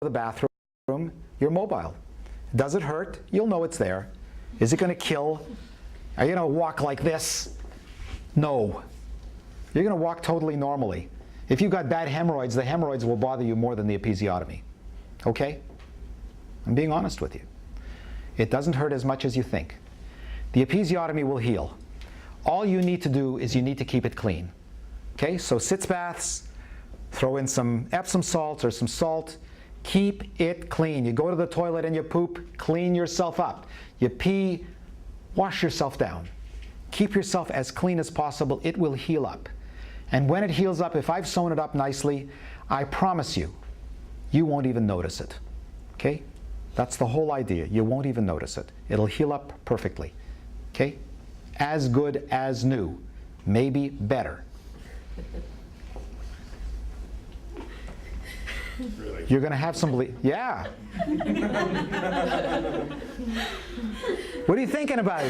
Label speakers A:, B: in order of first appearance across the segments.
A: the bathroom, you're mobile. Does it hurt? You'll know it's there. Is it going to kill? Are you going to walk like this? No. You're going to walk totally normally. If you've got bad hemorrhoids, the hemorrhoids will bother you more than the episiotomy. Okay? I'm being honest with you. It doesn't hurt as much as you think. The episiotomy will heal. All you need to do is you need to keep it clean. Okay? So sitz baths, throw in some Epsom salts or some salt. Keep it clean. You go to the toilet and you poop, clean yourself up. You pee, wash yourself down. Keep yourself as clean as possible. It will heal up. And when it heals up, if I've sewn it up nicely, I promise you, you won't even notice it. Okay? That's the whole idea. You won't even notice it. It'll heal up perfectly. Okay? As good as new. Maybe better.
B: Really?
A: You're going to have some yeah. What are you thinking about?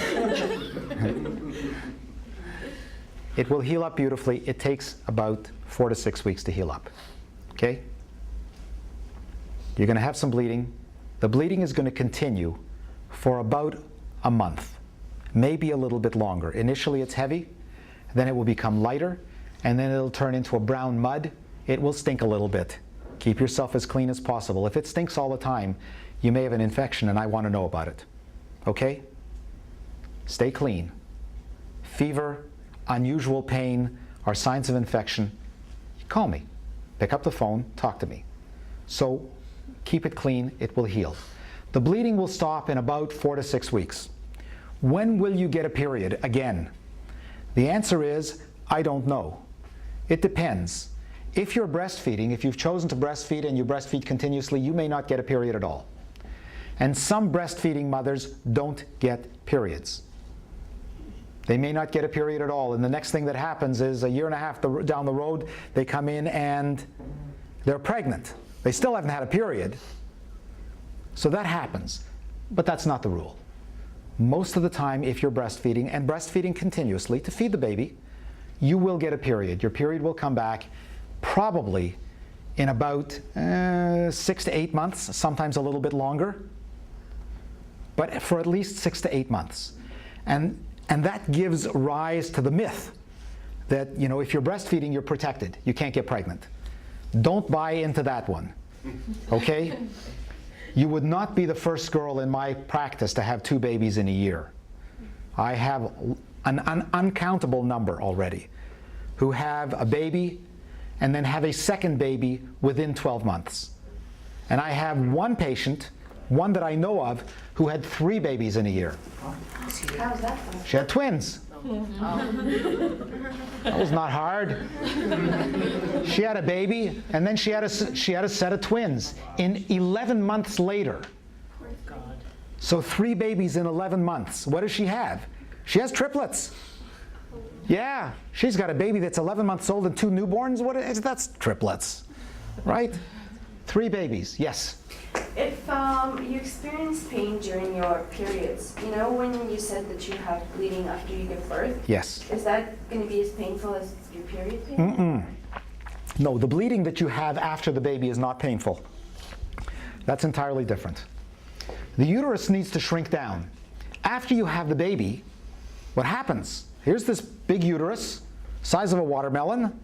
A: It will heal up beautifully. It takes about 4 to 6 weeks to heal up. Okay? You're going to have some bleeding. The bleeding is going to continue for about a month, maybe a little bit longer. Initially it's heavy, then it will become lighter, and then it'll turn into a brown mud. It will stink a little bit. Keep yourself as clean as possible. If it stinks all the time, you may have an infection and I want to know about it. Okay? Stay clean. Fever, unusual pain, or signs of infection, call me. Pick up the phone, talk to me. So keep it clean, it will heal. The bleeding will stop in about 4 to 6 weeks. When will you get a period again? The answer is, I don't know. It depends. If you're breastfeeding, if you've chosen to breastfeed and you breastfeed continuously, you may not get a period at all. And some breastfeeding mothers don't get periods. They may not get a period at all, and the next thing that happens is a year and a half down the road, they come in and they're pregnant. They still haven't had a period. So that happens, but that's not the rule. Most of the time, if you're breastfeeding and breastfeeding continuously to feed the baby, you will get a period. Your period will come back probably in about 6 to 8 months, sometimes a little bit longer, but for at least 6 to 8 months. And that gives rise to the myth that, you know, if you're breastfeeding, you're protected. You can't get pregnant. Don't buy into that one, okay? You would not be the first girl in my practice to have 2 babies in a year. I have an uncountable number already who have a baby and then have a second baby within 12 months. And I have one patient, one that I know of, who had 3 babies in a year.
C: How's that?
A: She had twins. That was not hard. She had a baby, and then she had a set of twins in 11 months later. So 3 babies in 11 months. What does she have? She has triplets. Yeah, she's got a baby that's 11 months old and 2 newborns. That's triplets, right? 3 babies, yes.
C: If you experience pain during your periods, you know when you said that you have bleeding after you give birth?
A: Yes.
C: Is that going to be as painful as your period pain?
A: Mm-mm. No, the bleeding that you have after the baby is not painful. That's entirely different. The uterus needs to shrink down. After you have the baby, what happens? Here's this big uterus, size of a watermelon,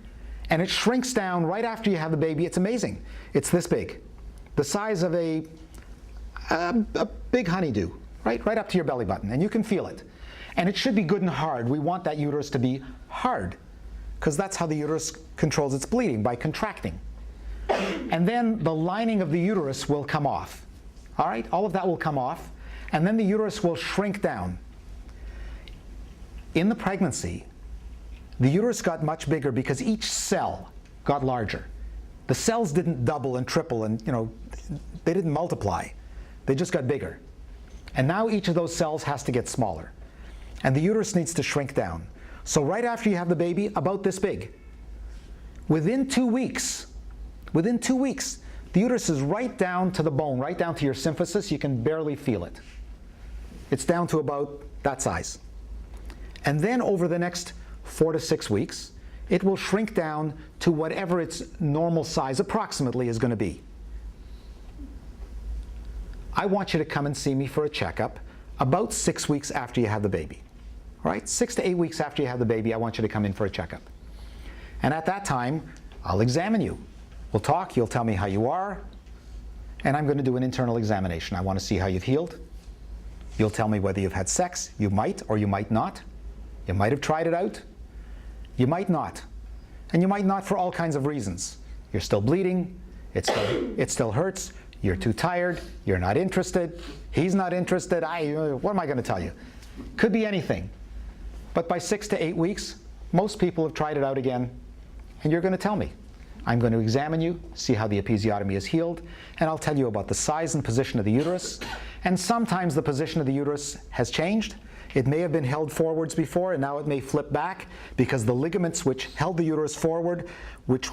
A: and it shrinks down right after you have the baby. It's amazing. It's this big. The size of a big honeydew, right up to your belly button, and you can feel it. And it should be good and hard. We want that uterus to be hard, because that's how the uterus controls its bleeding, by contracting. And then the lining of the uterus will come off. All right, all of that will come off, and then the uterus will shrink down. In the pregnancy, the uterus got much bigger because each cell got larger. The cells didn't double and triple and, you know, they didn't multiply. They just got bigger. And now each of those cells has to get smaller. And the uterus needs to shrink down. So right after you have the baby, about this big. Within 2 weeks, the uterus is right down to the bone, right down to your symphysis. You can barely feel it. It's down to about that size. And then over the next 4 to 6 weeks, it will shrink down to whatever its normal size approximately is going to be. I want you to come and see me for a checkup about 6 weeks after you have the baby. All right? 6 to 8 weeks after you have the baby, I want you to come in for a checkup. And at that time, I'll examine you. We'll talk, you'll tell me how you are, and I'm going to do an internal examination. I want to see how you've healed. You'll tell me whether you've had sex. You might or you might not. You might have tried it out. You might not. And you might not for all kinds of reasons. You're still bleeding. It still hurts. You're too tired. You're not interested. He's not interested. What am I going to tell you? Could be anything. But by 6 to 8 weeks, most people have tried it out again, and you're going to tell me. I'm going to examine you, see how the episiotomy is healed, and I'll tell you about the size and position of the uterus. And sometimes the position of the uterus has changed. It may have been held forwards before, and now it may flip back because the ligaments which held the uterus forward, which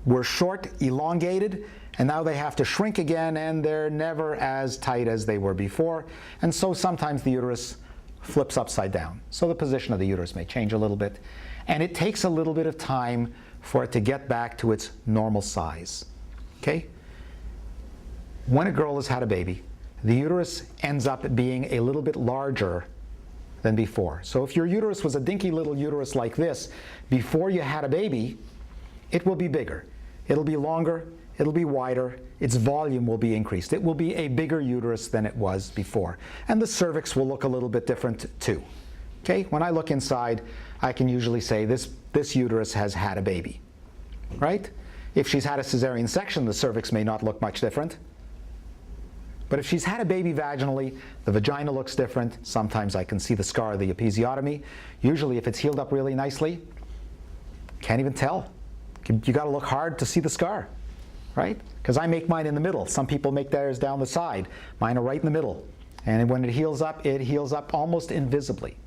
A: were short, elongated, and now they have to shrink again, and they're never as tight as they were before. And so sometimes the uterus flips upside down. So the position of the uterus may change a little bit. And it takes a little bit of time for it to get back to its normal size. Okay? When a girl has had a baby, the uterus ends up being a little bit larger than before. So if your uterus was a dinky little uterus like this before you had a baby, it will be bigger. It'll be longer, it'll be wider, its volume will be increased. It will be a bigger uterus than it was before. And the cervix will look a little bit different too. Okay? When I look inside, I can usually say this uterus has had a baby, right? If she's had a cesarean section, the cervix may not look much different. But if she's had a baby vaginally, the vagina looks different. Sometimes I can see the scar of the episiotomy. Usually if it's healed up really nicely, can't even tell. You got to look hard to see the scar, right? Because I make mine in the middle. Some people make theirs down the side. Mine are right in the middle. And when it heals up almost invisibly.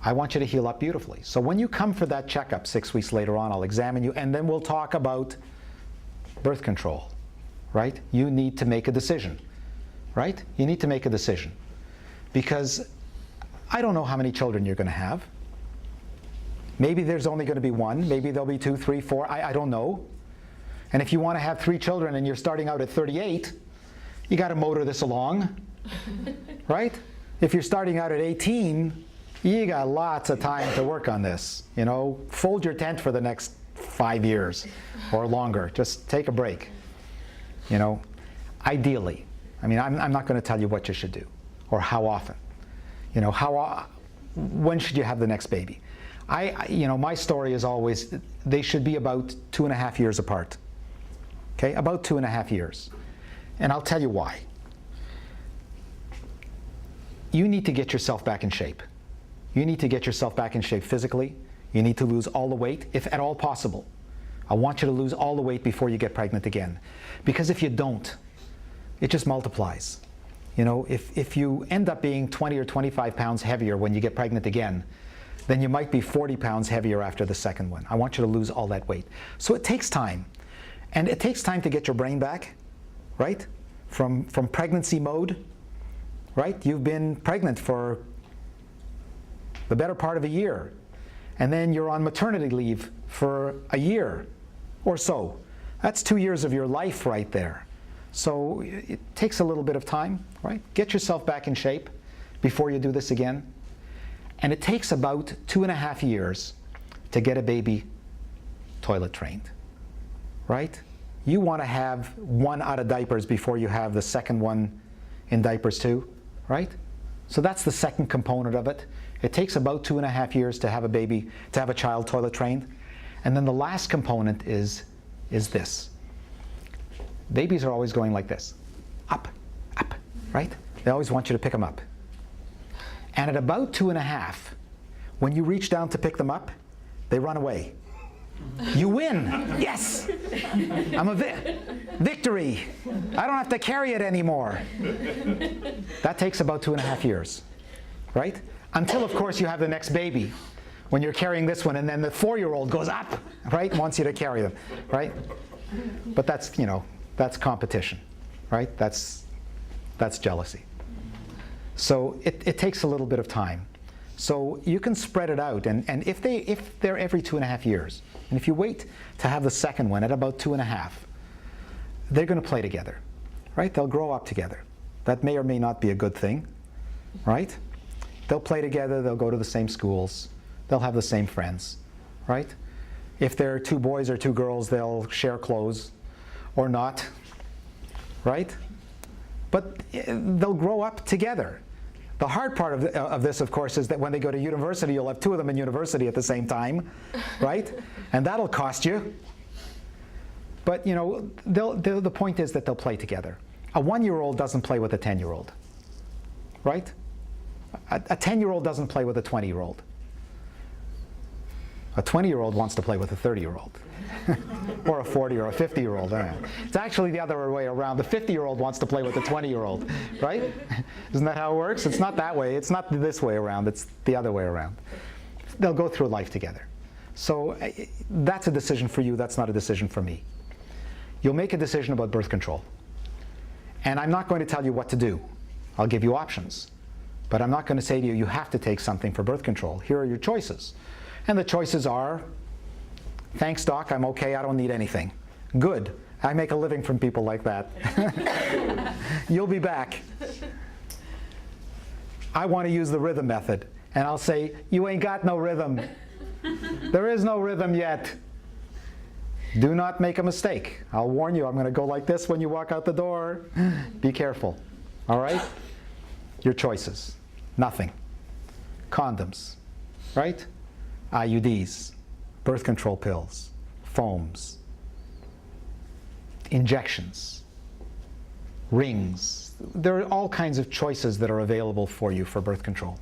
A: I want you to heal up beautifully. So when you come for that checkup 6 weeks later on, I'll examine you, and then we'll talk about birth control, right? You need to make a decision, right? You need to make a decision. Because I don't know how many children you're going to have. Maybe there's only going to be one. Maybe there'll be 2, 3, 4. I don't know. And if you want to have 3 children and you're starting out at 38, you got to motor this along, right? If you're starting out at 18, you got lots of time to work on this. You know, fold your tent for the next 5 years or longer. Just take a break. You know, ideally. I mean, I'm not going to tell you what you should do or how often. You know, when should you have the next baby? You know, my story is always they should be about 2.5 years apart. Okay, about 2.5 years. And I'll tell you why. You need to get yourself back in shape. You need to get yourself back in shape physically. You need to lose all the weight, if at all possible. I want you to lose all the weight before you get pregnant again. Because if you don't, it just multiplies. You know, if you end up being 20 or 25 pounds heavier when you get pregnant again, then you might be 40 pounds heavier after the second one. I want you to lose all that weight. So it takes time. And it takes time to get your brain back, right? From pregnancy mode, right? You've been pregnant for the better part of a year. And then you're on maternity leave for a year or so. That's 2 years of your life right there. So it takes a little bit of time, right? Get yourself back in shape before you do this again. And it takes about 2.5 years to get a baby toilet trained, right? You want to have one out of diapers before you have the second one in diapers too, right? So that's the second component of it. It takes about 2.5 years to have a baby, to have a child toilet trained. And then the last component is this. Babies are always going like this, up, up, right? They always want you to pick them up. And at about 2.5, when you reach down to pick them up, they run away. You win. Yes. I'm a victory. I don't have to carry it anymore. That takes about 2.5 years, right? Until, of course, you have the next baby when you're carrying this one, and then the 4-year-old goes up, right, and wants you to carry them, right? But that's, you know, that's competition, right? That's jealousy. So it takes a little bit of time. So you can spread it out, and if they're every 2.5 years, and if you wait to have the second one at about 2.5, they're going to play together, right? They'll grow up together. That may or may not be a good thing, right? They'll play together, they'll go to the same schools, they'll have the same friends, right? If they're 2 boys or 2 girls, they'll share clothes or not, right? But they'll grow up together. The hard part of this, of course, is that when they go to university, you'll have 2 of them in university at the same time, right? And that'll cost you. But you know, the point is that they'll play together. A 1-year-old doesn't play with a 10-year-old, right? A 10-year-old doesn't play with a 20-year-old. A 20-year-old wants to play with a 30-year-old. Or a 40 or a 50-year-old. It's actually the other way around. The 50-year-old wants to play with the 20-year-old, right? Isn't that how it works? It's not that way. It's not this way around. It's the other way around. They'll go through life together. So that's a decision for you. That's not a decision for me. You'll make a decision about birth control. And I'm not going to tell you what to do. I'll give you options. But I'm not going to say to you, you have to take something for birth control. Here are your choices. And the choices are, thanks, doc, I'm okay, I don't need anything. Good. I make a living from people like that. You'll be back. I want to use the rhythm method. And I'll say, you ain't got no rhythm. There is no rhythm yet. Do not make a mistake. I'll warn you, I'm going to go like this when you walk out the door. Be careful. All right? Your choices. Nothing. Condoms. Right? IUDs. Birth control pills. Foams. Injections. Rings. There are all kinds of choices that are available for you for birth control.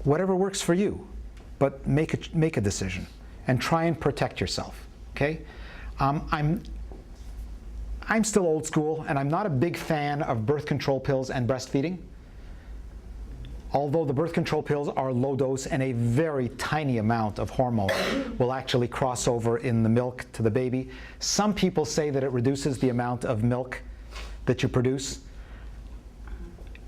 A: Whatever works for you, but make a decision and try and protect yourself. Okay? I'm still old school, and I'm not a big fan of birth control pills and breastfeeding. Although the birth control pills are low dose and a very tiny amount of hormone will actually cross over in the milk to the baby. Some people say that it reduces the amount of milk that you produce.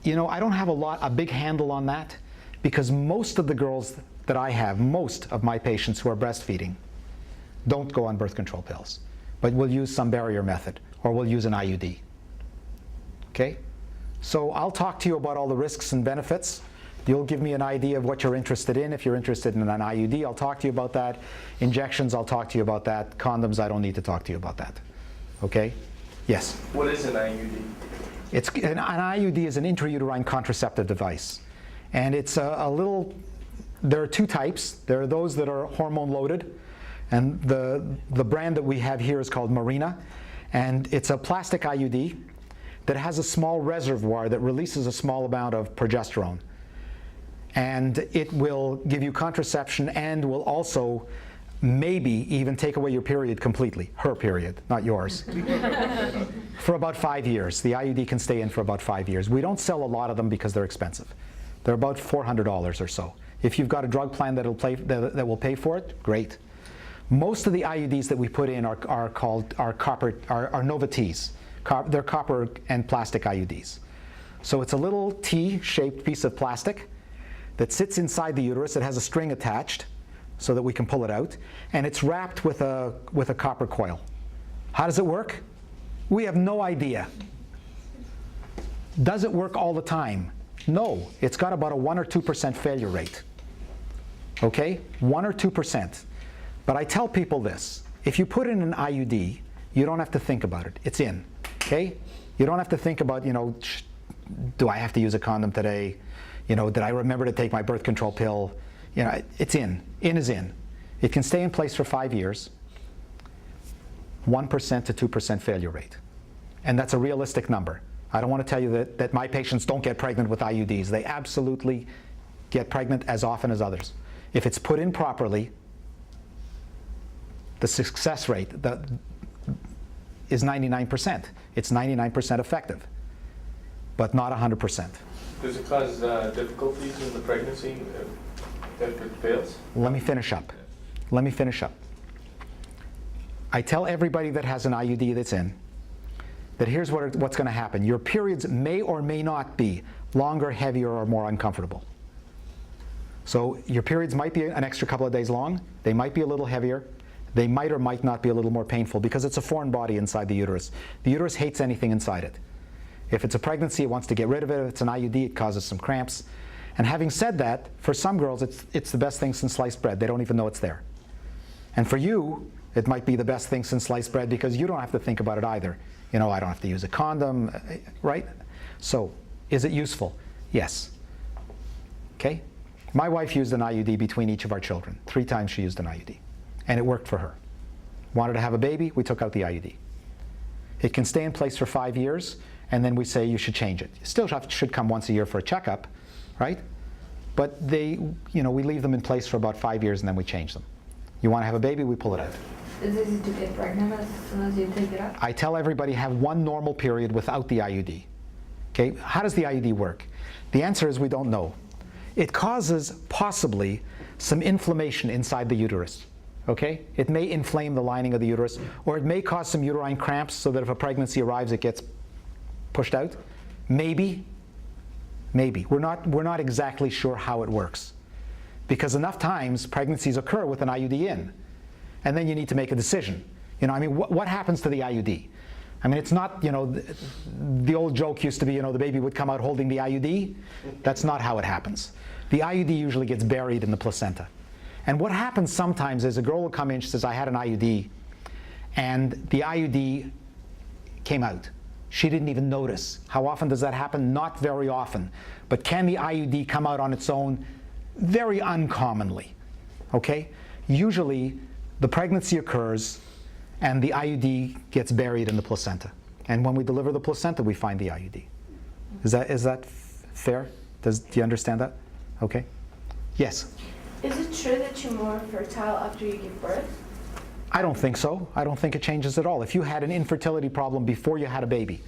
A: You know, I don't have a big handle on that, because most of the girls that I have, most of my patients who are breastfeeding, don't go on birth control pills, but will use some barrier method or will use an IUD. Okay? So I'll talk to you about all the risks and benefits. You'll give me an idea of what you're interested in. If you're interested in an IUD, I'll talk to you about that. Injections, I'll talk to you about that. Condoms, I don't need to talk to you about that. Okay? Yes?
B: What is an IUD?
A: An IUD is an intrauterine contraceptive device. And it's a little, there are 2 types. There are those that are hormone loaded. And the brand that we have here is called Marina. And it's a plastic IUD that has a small reservoir that releases a small amount of progesterone. And it will give you contraception and will also maybe even take away your period completely. Her period, not yours. For about 5 years. The IUD can stay in for about 5 years. We don't sell a lot of them because they're expensive. They're about $400 or so. If you've got a drug plan that will pay for it, great. Most of the IUDs that we put in are Nova Ts. They're copper and plastic IUDs. So it's a little T-shaped piece of plastic that sits inside the uterus. It has a string attached so that we can pull it out, and it's wrapped with a copper coil. How does it work? We have no idea. Does it work all the time? No. It's got about a 1 or 2% failure rate. Okay? 1 or 2%. But I tell people this. If you put in an IUD, you don't have to think about it. It's in. Okay? You don't have to think about, you know, do I have to use a condom today? You know, did I remember to take my birth control pill? You know, it's in. In is in. It can stay in place for 5 years. 1% to 2% failure rate. And that's a realistic number. I don't want to tell you that my patients don't get pregnant with IUDs. They absolutely get pregnant as often as others. If it's put in properly, the success rate is 99%. It's 99% effective, but not 100%.
B: Does it cause difficulties in the pregnancy if it fails?
A: Let me finish up. Let me finish up. I tell everybody that has an IUD that's in that here's what's going to happen. Your periods may or may not be longer, heavier, or more uncomfortable. So your periods might be an extra couple of days long. They might be a little heavier. They might or might not be a little more painful because it's a foreign body inside the uterus. The uterus hates anything inside it. If it's a pregnancy, it wants to get rid of it. If it's an IUD, it causes some cramps. And having said that, for some girls, it's the best thing since sliced bread. They don't even know it's there. And for you, it might be the best thing since sliced bread because you don't have to think about it either. You know, I don't have to use a condom, right? So, is it useful? Yes. Okay? My wife used an IUD between each of our children. 3 times she used an IUD. And it worked for her. Wanted to have a baby, we took out the IUD. It can stay in place for 5 years, and then we say you should change it. You still should come once a year for a checkup, right? But we leave them in place for about 5 years and then we change them. You want to have a baby, we pull it out.
D: Is it easy to get pregnant as soon as you take it out?
A: I tell everybody have 1 normal period without the IUD. Okay, how does the IUD work? The answer is we don't know. It causes possibly some inflammation inside the uterus. Okay, it may inflame the lining of the uterus, or it may cause some uterine cramps so that if a pregnancy arrives, it gets pushed out. Maybe. We're not exactly sure how it works, because enough times pregnancies occur with an IUD in, and then you need to make a decision. You know, I mean, what happens to the IUD? I mean, it's not, you know, the old joke used to be, you know, the baby would come out holding the IUD. That's not how it happens. The IUD usually gets buried in the placenta. And what happens sometimes is a girl will come in, she says, I had an IUD, and the IUD came out. She didn't even notice. How often does that happen? Not very often. But can the IUD come out on its own? Very uncommonly. Okay? Usually, the pregnancy occurs, and the IUD gets buried in the placenta. And when we deliver the placenta, we find the IUD. Is that fair? Do you understand that? Okay. Yes?
C: Is it true that you're more fertile after you give birth?
A: I don't think so. I don't think it changes at all. If you had an infertility problem before you had a baby,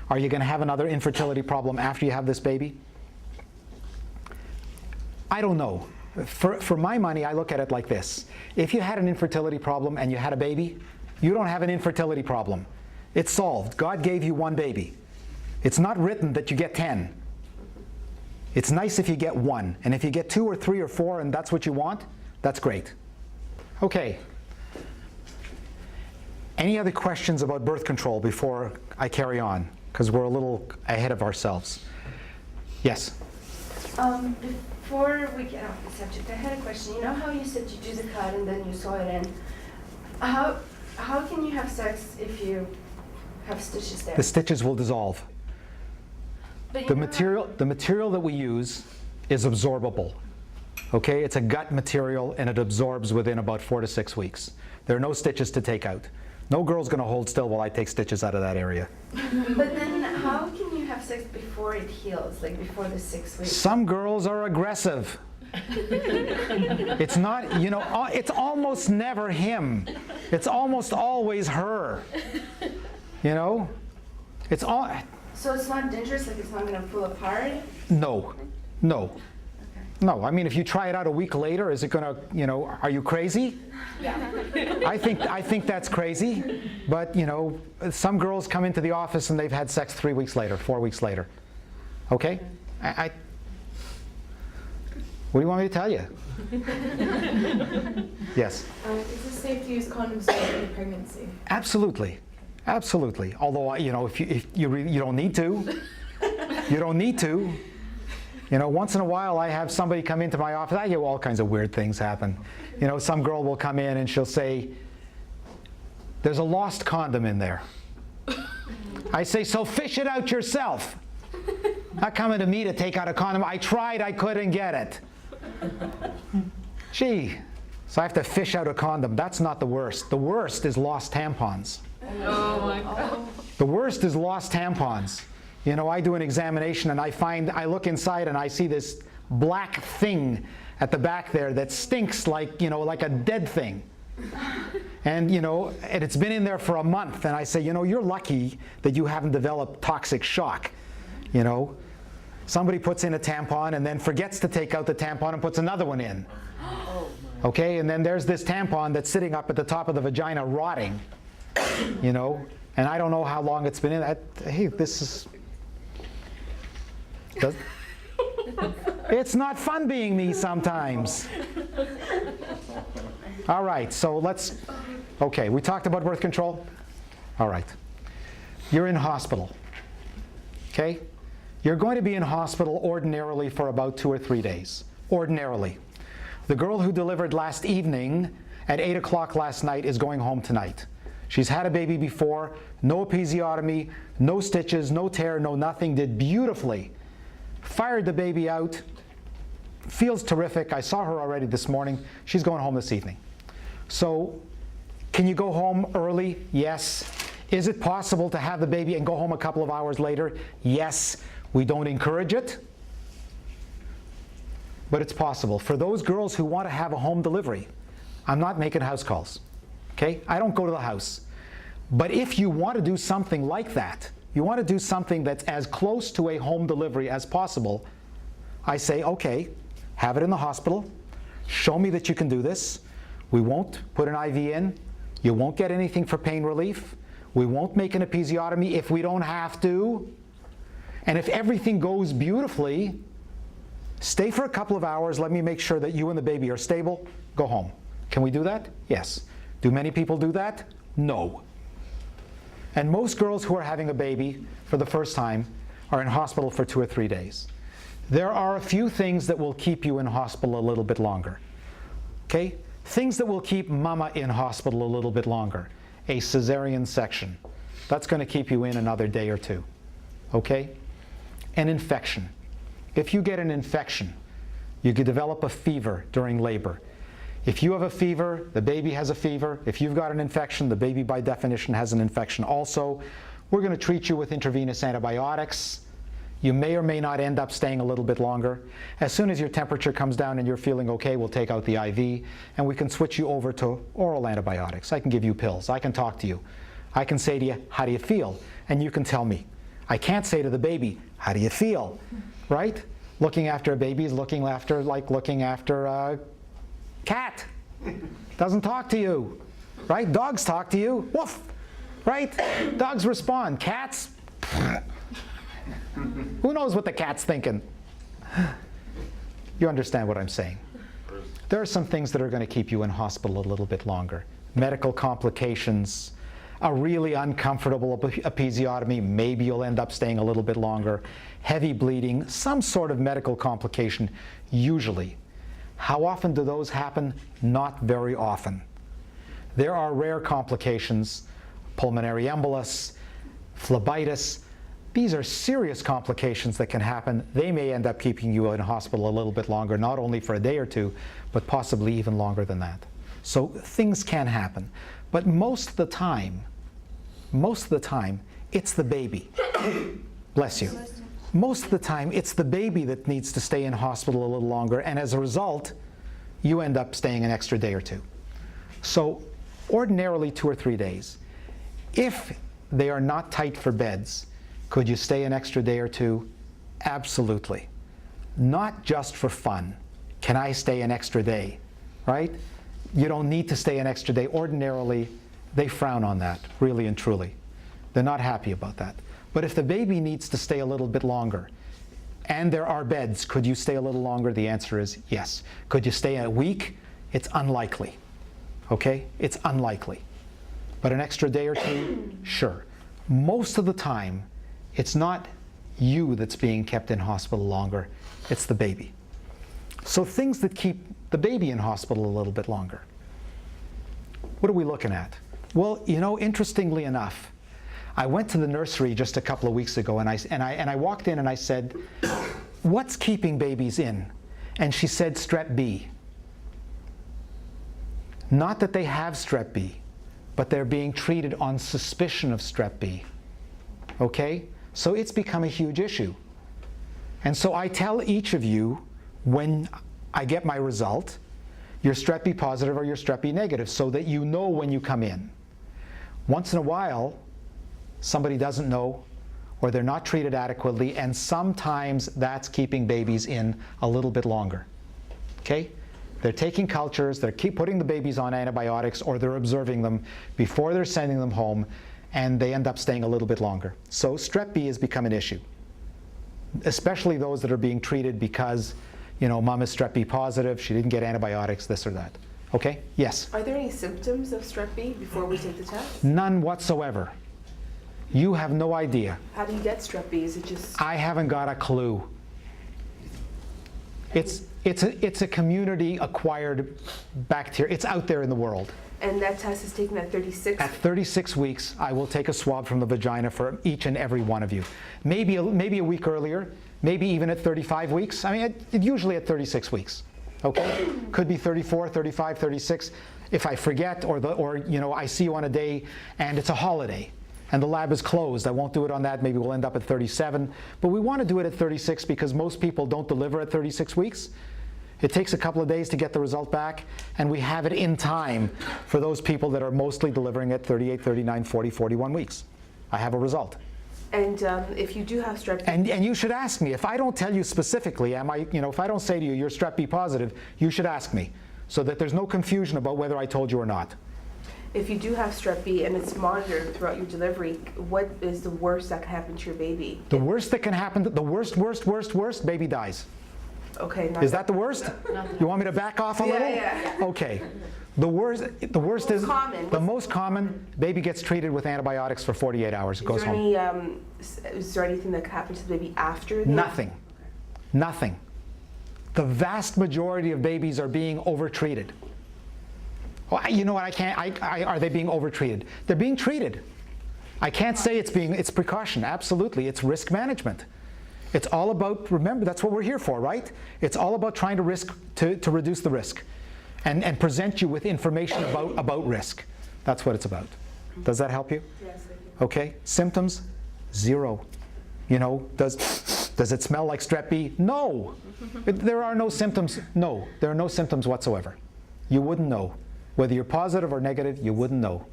A: are you going to have another infertility problem after you have this baby? I don't know. For my money, I look at it like this. If you had an infertility problem and you had a baby, you don't have an infertility problem. It's solved. God gave you 1 baby. It's not written that you get 10. It's nice if you get 1. And if you get 2 or 3 or 4 and that's what you want, that's great. Okay. Any other questions about birth control before I carry on? Because we're a little ahead of ourselves. Yes?
C: Before we get off the subject, I had a question. You know how you said you do the cut and then you sew it in? How can you have sex if you have stitches there?
A: The stitches will dissolve.
C: But
A: The material that we use is absorbable. Okay, it's a gut material and it absorbs within about 4 to 6 weeks. There are no stitches to take out. No girl's going to hold still while I take stitches out of that area.
C: But then how can you have sex before it heals, like before the 6 weeks?
A: Some girls are aggressive. It's not, you know, it's almost never him. It's almost always her. You know? It's all.
C: So it's not dangerous, like it's not going to pull apart?
A: No.
C: Okay.
A: No, I mean, if you try it out a week later, is it going to, you know, are you crazy?
C: Yeah.
A: I think that's crazy, but, you know, some girls come into the office and they've had sex 3 weeks later, 4 weeks later. Okay? What do you want me to tell you? Yes?
D: Is it safe to use condoms during pregnancy?
A: Absolutely. Absolutely. Although, you know, if you don't need to. You don't need to. You know, once in a while I have somebody come into my office. I hear all kinds of weird things happen. You know, some girl will come in and she'll say, there's a lost condom in there. I say, so fish it out yourself. Not coming to me to take out a condom. I tried, I couldn't get it. Gee, so I have to fish out a condom. That's not the worst. The worst is lost tampons.
D: Oh my God.
A: The worst is lost tampons. You know, I do an examination and I look inside and I see this black thing at the back there that stinks like, you know, like a dead thing. And, you know, and it's been in there for a month. And I say, you know, you're lucky that you haven't developed toxic shock. You know, somebody puts in a tampon and then forgets to take out the tampon and puts another one in. Okay, and then there's this tampon that's sitting up at the top of the vagina rotting. You know, and I don't know how long it's been in. Hey, this is. It's not fun being me sometimes. All right, so okay, we talked about birth control? All right. You're in hospital, okay? You're going to be in hospital ordinarily for about 2 or 3 days, ordinarily. The girl who delivered last evening at 8 o'clock last night is going home tonight. She's had a baby before, no episiotomy, no stitches, no tear, no nothing, did beautifully. Fired the baby out, feels terrific. I saw her already this morning. She's going home this evening. So, can you go home early? Yes. Is it possible to have the baby and go home a couple of hours later? Yes. We don't encourage it, but it's possible. For those girls who want to have a home delivery, I'm not making house calls, okay? I don't go to the house. But if you want to do something like that, you want to do something that's as close to a home delivery as possible, I say, okay, have it in the hospital. Show me that you can do this. We won't put an IV in. You won't get anything for pain relief. We won't make an episiotomy if we don't have to. And if everything goes beautifully, stay for a couple of hours. Let me make sure that you and the baby are stable. Go home. Can we do that? Yes. Do many people do that? No. And most girls who are having a baby for the first time are in hospital for 2 or 3 days. There are a few things that will keep you in hospital a little bit longer. Okay? Things that will keep mama in hospital a little bit longer. A cesarean section. That's going to keep you in another day or 2. Okay? An infection. If you get an infection, you could develop a fever during labor. If you have a fever, the baby has a fever. If you've got an infection, the baby by definition has an infection also. We're going to treat you with intravenous antibiotics. You may or may not end up staying a little bit longer. As soon as your temperature comes down and you're feeling okay, we'll take out the IV and we can switch you over to oral antibiotics. I can give you pills. I can talk to you. I can say to you, how do you feel? And you can tell me. I can't say to the baby, how do you feel? Right? Looking after a baby is looking after a cat. Doesn't talk to you. Right? Dogs talk to you. Woof. Right? Dogs respond. Cats, who knows what the cat's thinking? You understand what I'm saying. There are some things that are going to keep you in hospital a little bit longer. Medical complications, a really uncomfortable episiotomy, maybe you'll end up staying a little bit longer. Heavy bleeding, some sort of medical complication, usually. How often do those happen? Not very often. There are rare complications, pulmonary embolus, phlebitis. These are serious complications that can happen. They may end up keeping you in hospital a little bit longer, not only for a day or 2, but possibly even longer than that. So things can happen. But most of the time, it's the baby. Bless you. Most of the time, it's the baby that needs to stay in hospital a little longer, and as a result, you end up staying an extra day or 2. So ordinarily 2 or 3 days. If they are not tight for beds, could you stay an extra day or 2? Absolutely. Not just for fun. Can I stay an extra day? Right? You don't need to stay an extra day. Ordinarily, they frown on that, really and truly. They're not happy about that. But if the baby needs to stay a little bit longer, and there are beds, could you stay a little longer? The answer is yes. Could you stay a week? It's unlikely. Okay? It's unlikely. But an extra day or 2, sure. Most of the time, it's not you that's being kept in hospital longer, it's the baby. So things that keep the baby in hospital a little bit longer. What are we looking at? Well, you know, interestingly enough, I went to the nursery just a couple of weeks ago and I walked in and I said, what's keeping babies in? And she said strep B. Not that they have strep B, but they're being treated on suspicion of strep B. Okay? So it's become a huge issue. And so I tell each of you when I get my result, you're strep B positive or you're strep B negative, so that you know when you come in. Once in a while, somebody doesn't know, or they're not treated adequately, and sometimes that's keeping babies in a little bit longer. Okay? They're taking cultures, they're putting the babies on antibiotics, or they're observing them before they're sending them home, and they end up staying a little bit longer. So strep B has become an issue, especially those that are being treated because, you know, mom is strep B positive, she didn't get antibiotics, this or that. Okay? Yes.
E: Are there any symptoms of strep B before we take the test?
A: None whatsoever. You have no idea.
E: How do you get strep B? Is it just...
A: I haven't got a clue. It's a community-acquired bacteria. It's out there in the world.
E: And that test is taken at 36?
A: At 36 weeks, I will take a swab from the vagina for each and every one of you. Maybe a week earlier, maybe even at 35 weeks. I mean, usually at 36 weeks. Okay? Could be 34, 35, 36. If I forget or you know, I see you on a day and it's a holiday and the lab is closed, I won't do it on that. Maybe we'll end up at 37. But we want to do it at 36 because most people don't deliver at 36 weeks. It takes a couple of days to get the result back, and we have it in time for those people that are mostly delivering at 38, 39, 40, 41 weeks. I have a result.
E: And if you do have strep B...
A: And you should ask me. If I don't tell you specifically, if I don't say to you, you're strep B positive, you should ask me so that there's no confusion about whether I told you or not.
E: If you do have strep B and it's monitored throughout your delivery, what is the worst that can happen to your baby?
A: The worst that can happen, the worst, baby dies.
E: Okay.
A: Is that the worst? You want me to back off a little?
E: Yeah.
A: Okay. The worst is
E: common.
A: The most common. Baby gets treated with antibiotics for 48 hours. It goes home.
E: Is there anything that could happen to the baby after?
A: Nothing. Nothing. The vast majority of babies are being overtreated. Well, you know what? I can't. Are they being overtreated? They're being treated. I can't say it's precaution. Absolutely, it's risk management. It's all about, remember, that's what we're here for, right? It's all about trying to reduce the risk and present you with information about risk. That's what it's about. Does that help you?
E: Yes, thank you.
A: Okay. Symptoms? Zero. You know, does it smell like strep B? No. There are no symptoms. No, there are no symptoms whatsoever. You wouldn't know. Whether you're positive or negative, you wouldn't know.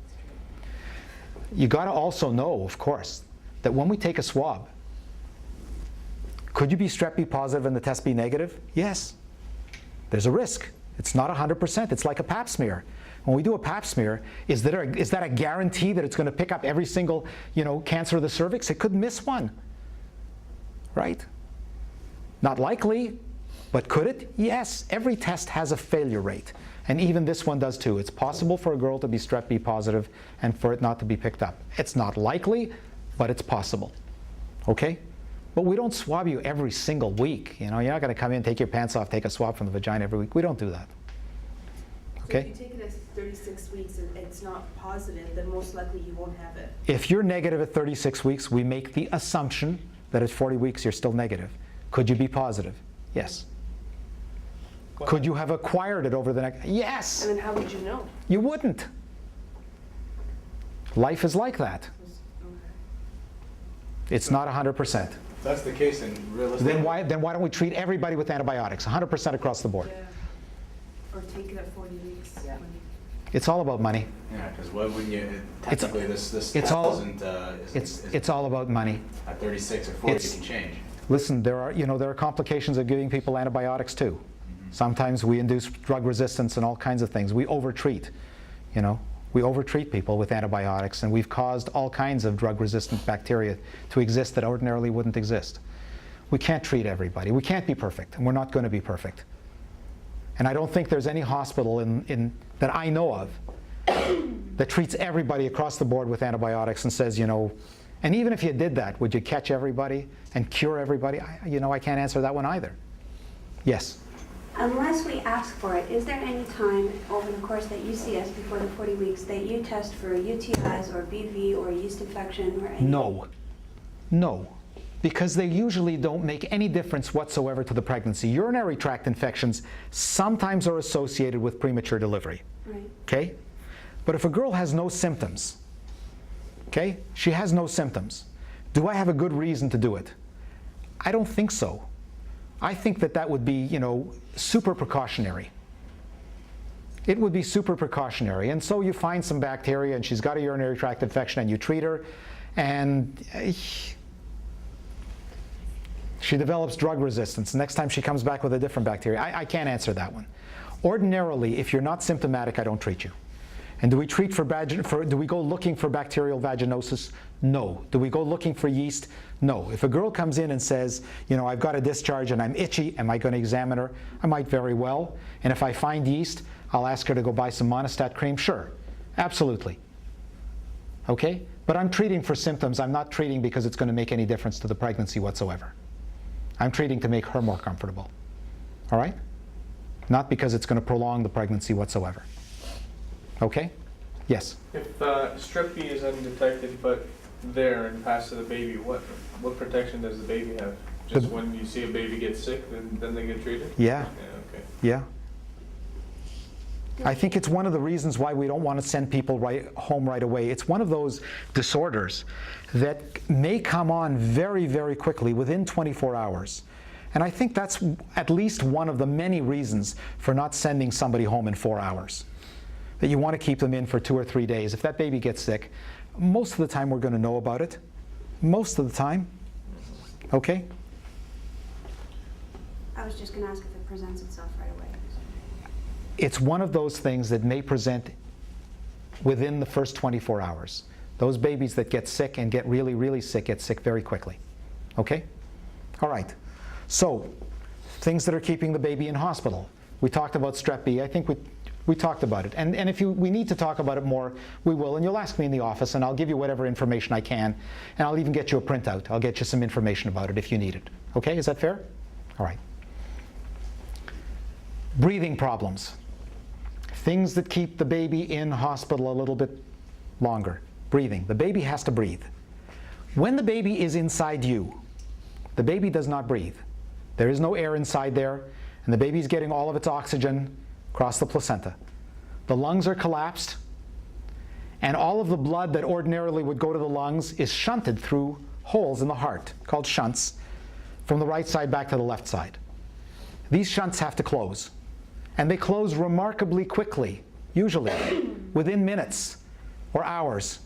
A: You got to also know, of course, that when we take a swab, could you be strep B positive and the test be negative? Yes. There's a risk. It's not 100%. It's like a pap smear. When we do a pap smear, is that a guarantee that it's going to pick up every single, cancer of the cervix? It could miss one, right? Not likely, but could it? Yes. Every test has a failure rate, and even this one does too. It's possible for a girl to be strep B positive and for it not to be picked up. It's not likely, but it's possible. Okay? But we don't swab you every single week. You're not going to come in, take your pants off, take a swab from the vagina every week. We don't do that. Okay?
E: So if you take it at 36 weeks and it's not positive, then most likely you won't have it.
A: If you're negative at 36 weeks, we make the assumption that at 40 weeks you're still negative. Could you be positive? Yes. Could you have acquired it over the next? Yes.
E: And then how would you know?
A: You wouldn't. Life is like that. It's not 100%.
F: That's the case in realistic.
A: Then why don't we treat everybody with antibiotics, 100% across the board?
E: Yeah. Or take it at 40 weeks. Yeah.
A: It's all about money.
F: Yeah, because why wouldn't you? Technically, this
A: it's
F: test
A: all-
F: isn't.
A: It's all about money.
F: At 36 or 40,
A: it's-
F: it can change.
A: Listen, there are complications of giving people antibiotics too. Sometimes we induce drug resistance and all kinds of things. We overtreat, We overtreat people with antibiotics, and we've caused all kinds of drug-resistant bacteria to exist that ordinarily wouldn't exist. We can't treat everybody. We can't be perfect, and we're not going to be perfect. And I don't think there's any hospital that I know of that treats everybody across the board with antibiotics and says, and even if you did that, would you catch everybody and cure everybody? I can't answer that one either. Yes?
G: Unless we ask for it, is there any time over the course that you see us before the 40 weeks that you test for UTIs or BV or yeast infection or anything?
A: No. Because they usually don't make any difference whatsoever to the pregnancy. Urinary tract infections sometimes are associated with premature delivery.
G: Right.
A: Okay? But if a girl has no symptoms, okay? She has no symptoms. Do I have a good reason to do it? I don't think so. I think that would be, super precautionary. It would be super precautionary. And so you find some bacteria and she's got a urinary tract infection and you treat her and she develops drug resistance. Next time she comes back with a different bacteria. I can't answer that one. Ordinarily, if you're not symptomatic, I don't treat you. And do we treat do we go looking for bacterial vaginosis? No. Do we go looking for yeast? No. If a girl comes in and says, I've got a discharge and I'm itchy, am I going to examine her? I might very well. And if I find yeast, I'll ask her to go buy some Monistat cream. Sure, absolutely. Okay? But I'm treating for symptoms. I'm not treating because it's going to make any difference to the pregnancy whatsoever. I'm treating to make her more comfortable. All right? Not because it's going to prolong the pregnancy whatsoever. Okay? Yes?
B: If strep B is undetected but there and passed to the baby, what protection does the baby have? Just when you see a baby get sick, then they get treated?
A: Yeah.
B: Yeah, okay.
A: Yeah. I think it's one of the reasons why we don't want to send people home right away. It's one of those disorders that may come on very, very quickly, within 24 hours. And I think that's at least one of the many reasons for not sending somebody home in 4 hours. That you want to keep them in for 2 or 3 days. If that baby gets sick, most of the time we're going to know about it. Most of the time. Okay?
G: I was just going to ask if it presents itself right away.
A: It's one of those things that may present within the first 24 hours. Those babies that get sick and get really, really sick get sick very quickly. Okay? All right. So, things that are keeping the baby in hospital. We talked about strep B. I think we talked about it. And if we need to talk about it more, we will. And you'll ask me in the office, and I'll give you whatever information I can. And I'll even get you a printout. I'll get you some information about it if you need it. Okay? Is that fair? All right. Breathing problems. Things that keep the baby in hospital a little bit longer. Breathing. The baby has to breathe. When the baby is inside you, the baby does not breathe. There is no air inside there, and the baby's getting all of its oxygen across the placenta. The lungs are collapsed, and all of the blood that ordinarily would go to the lungs is shunted through holes in the heart, called shunts, from the right side back to the left side. These shunts have to close. And they close remarkably quickly, usually, within minutes or hours.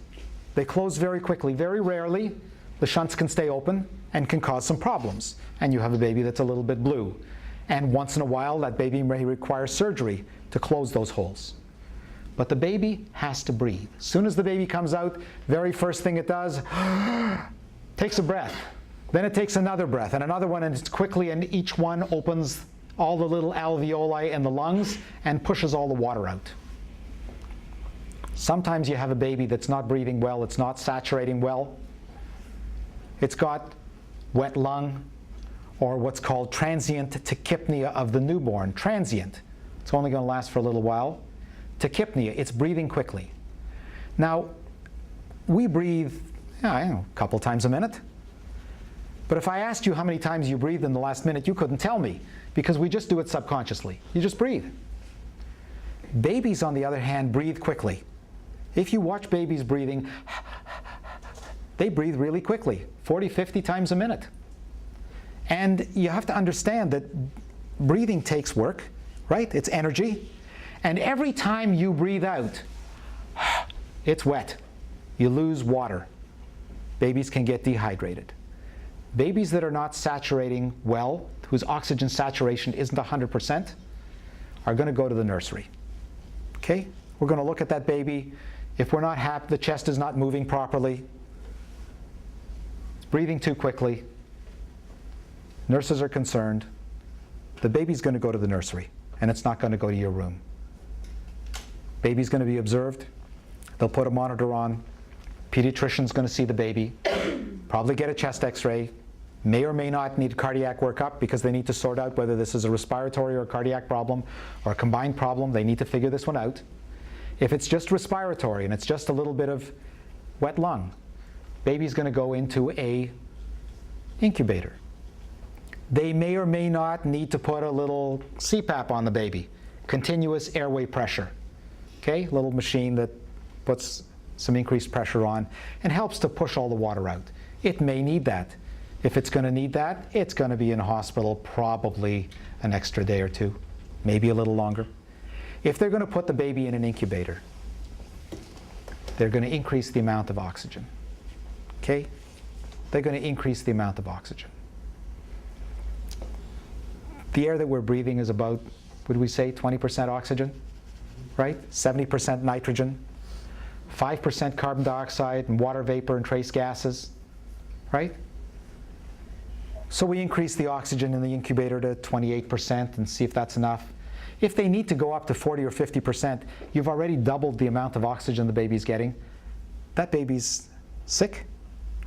A: They close very quickly. Very rarely, the shunts can stay open and can cause some problems. And you have a baby that's a little bit blue. And once in a while, that baby may require surgery to close those holes. But the baby has to breathe. As soon as the baby comes out, very first thing it does, takes a breath. Then it takes another breath and another one, and it's quickly, and each one opens all the little alveoli in the lungs and pushes all the water out. Sometimes you have a baby that's not breathing well, it's not saturating well. It's got wet lung, or what's called transient tachypnea of the newborn. Transient. It's only going to last for a little while. Tachypnea, it's breathing quickly. Now, we breathe, I don't know, a couple times a minute. But if I asked you how many times you breathed in the last minute, you couldn't tell me, because we just do it subconsciously. You just breathe. Babies, on the other hand, breathe quickly. If you watch babies breathing, they breathe really quickly, 40, 50 times a minute. And you have to understand that breathing takes work, right? It's energy. And every time you breathe out, it's wet. You lose water. Babies can get dehydrated. Babies that are not saturating well, whose oxygen saturation isn't 100%, are going to go to the nursery. Okay? We're going to look at that baby. If we're not happy, the chest is not moving properly, it's breathing too quickly, nurses are concerned, the baby's going to go to the nursery, and it's not going to go to your room. Baby's going to be observed. They'll put a monitor on. Pediatrician's going to see the baby, probably get a chest x-ray, may or may not need cardiac workup because they need to sort out whether this is a respiratory or a cardiac problem or a combined problem. They need to figure this one out. If it's just respiratory and it's just a little bit of wet lung, baby's going to go into a incubator. They may or may not need to put a little CPAP on the baby, continuous airway pressure. Okay, a little machine that puts some increased pressure on and helps to push all the water out. It may need that. If it's going to need that, it's going to be in hospital probably an extra day or two, maybe a little longer. If they're going to put the baby in an incubator, they're going to increase the amount of oxygen. Okay? They're going to increase the amount of oxygen. The air that we're breathing is about, would we say, 20% oxygen, right? 70% nitrogen, 5% carbon dioxide and water vapor and trace gases, right? So we increase the oxygen in the incubator to 28% and see if that's enough. If they need to go up to 40 or 50%, you've already doubled the amount of oxygen the baby's getting. That baby's sick,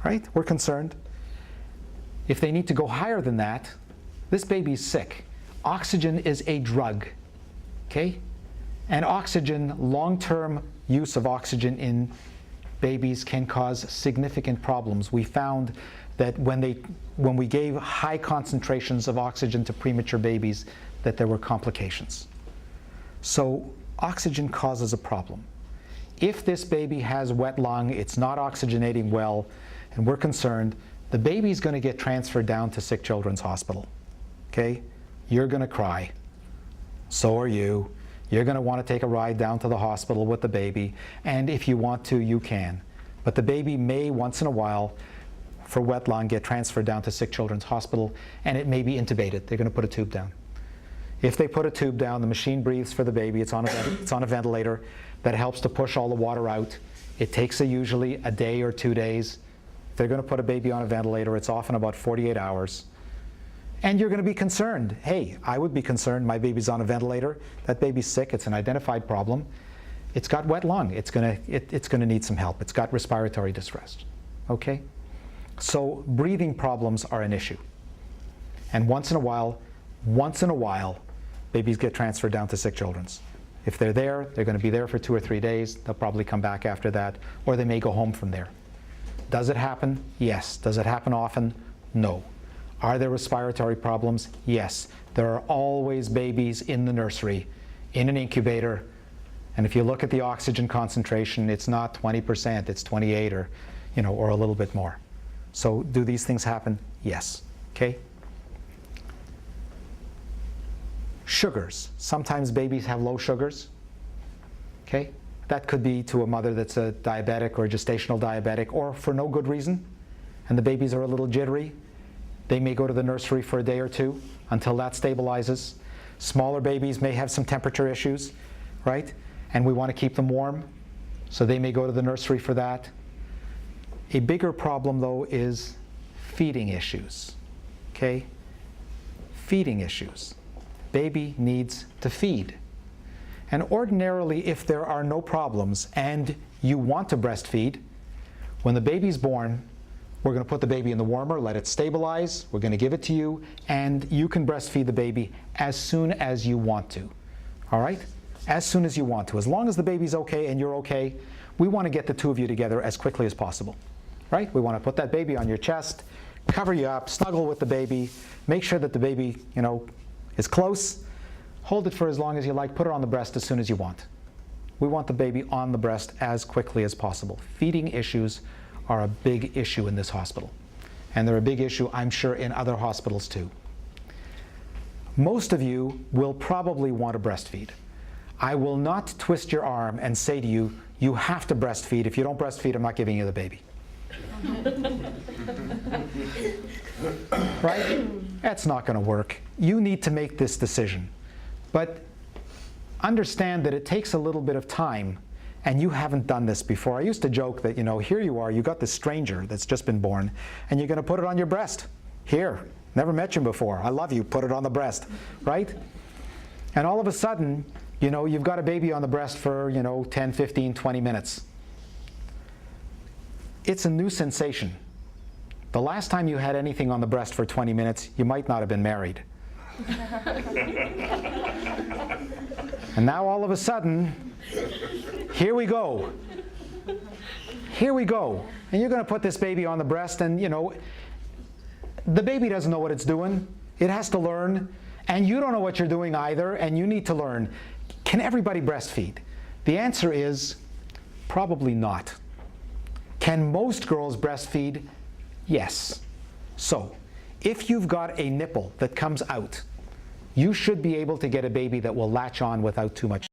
A: right? We're concerned. If they need to go higher than that, this baby's sick. Oxygen is a drug, okay? And oxygen, long-term use of oxygen in babies can cause significant problems. We found that when we gave high concentrations of oxygen to premature babies, that there were complications. So oxygen causes a problem. If this baby has wet lung, it's not oxygenating well, and we're concerned, the baby's going to get transferred down to Sick Children's Hospital. Okay? You're going to cry. So are you. You're going to want to take a ride down to the hospital with the baby, and if you want to, you can. But the baby may, once in a while, for wet lung, get transferred down to Sick Children's Hospital, and it may be intubated. They're going to put a tube down. If they put a tube down, the machine breathes for the baby. It's on a ventilator that helps to push all the water out. It takes usually a day or 2 days. If they're going to put a baby on a ventilator, it's often about 48 hours. And you're going to be concerned. Hey, I would be concerned. My baby's on a ventilator. That baby's sick. It's an identified problem. It's got wet lung. It's going to need some help. It's got respiratory distress. Okay? So breathing problems are an issue. And once in a while, babies get transferred down to Sick Children's. If they're there, they're going to be there for 2 or 3 days. They'll probably come back after that, or they may go home from there. Does it happen? Yes. Does it happen often? No. Are there respiratory problems? Yes. There are always babies in the nursery, in an incubator, and if you look at the oxygen concentration, it's not 20%, it's 28 or a little bit more. So do these things happen? Yes. Okay? Sugars. Sometimes babies have low sugars. Okay? That could be to a mother that's a diabetic or a gestational diabetic, or for no good reason, and the babies are a little jittery. They may go to the nursery for a day or two until that stabilizes. Smaller babies may have some temperature issues, right? And we want to keep them warm, so they may go to the nursery for that. A bigger problem, though, is feeding issues, okay? Feeding issues. Baby needs to feed. And ordinarily, if there are no problems and you want to breastfeed, when the baby's born, we're going to put the baby in the warmer, let it stabilize, we're going to give it to you, and you can breastfeed the baby as soon as you want to. All right? As soon as you want to. As long as the baby's okay and you're okay, we want to get the two of you together as quickly as possible. Right? We want to put that baby on your chest, cover you up, snuggle with the baby, make sure that the baby, is close, hold it for as long as you like, put it on the breast as soon as you want. We want the baby on the breast as quickly as possible. Feeding issues are a big issue in this hospital. And they're a big issue, I'm sure, in other hospitals too. Most of you will probably want to breastfeed. I will not twist your arm and say to you, you have to breastfeed. If you don't breastfeed, I'm not giving you the baby. Right? That's not going to work. You need to make this decision. But understand that it takes a little bit of time, and you haven't done this before. I used to joke that, here you are, you got this stranger that's just been born, and you're going to put it on your breast. Here, never met you before. I love you, put it on the breast, right? And all of a sudden, you've got a baby on the breast for, 10, 15, 20 minutes. It's a new sensation. The last time you had anything on the breast for 20 minutes, you might not have been married. And now all of a sudden, here we go. Here we go. And you're going to put this baby on the breast, and the baby doesn't know what it's doing. It has to learn. And you don't know what you're doing either, and you need to learn. Can everybody breastfeed? The answer is probably not. Can most girls breastfeed? Yes. So, if you've got a nipple that comes out, you should be able to get a baby that will latch on without too much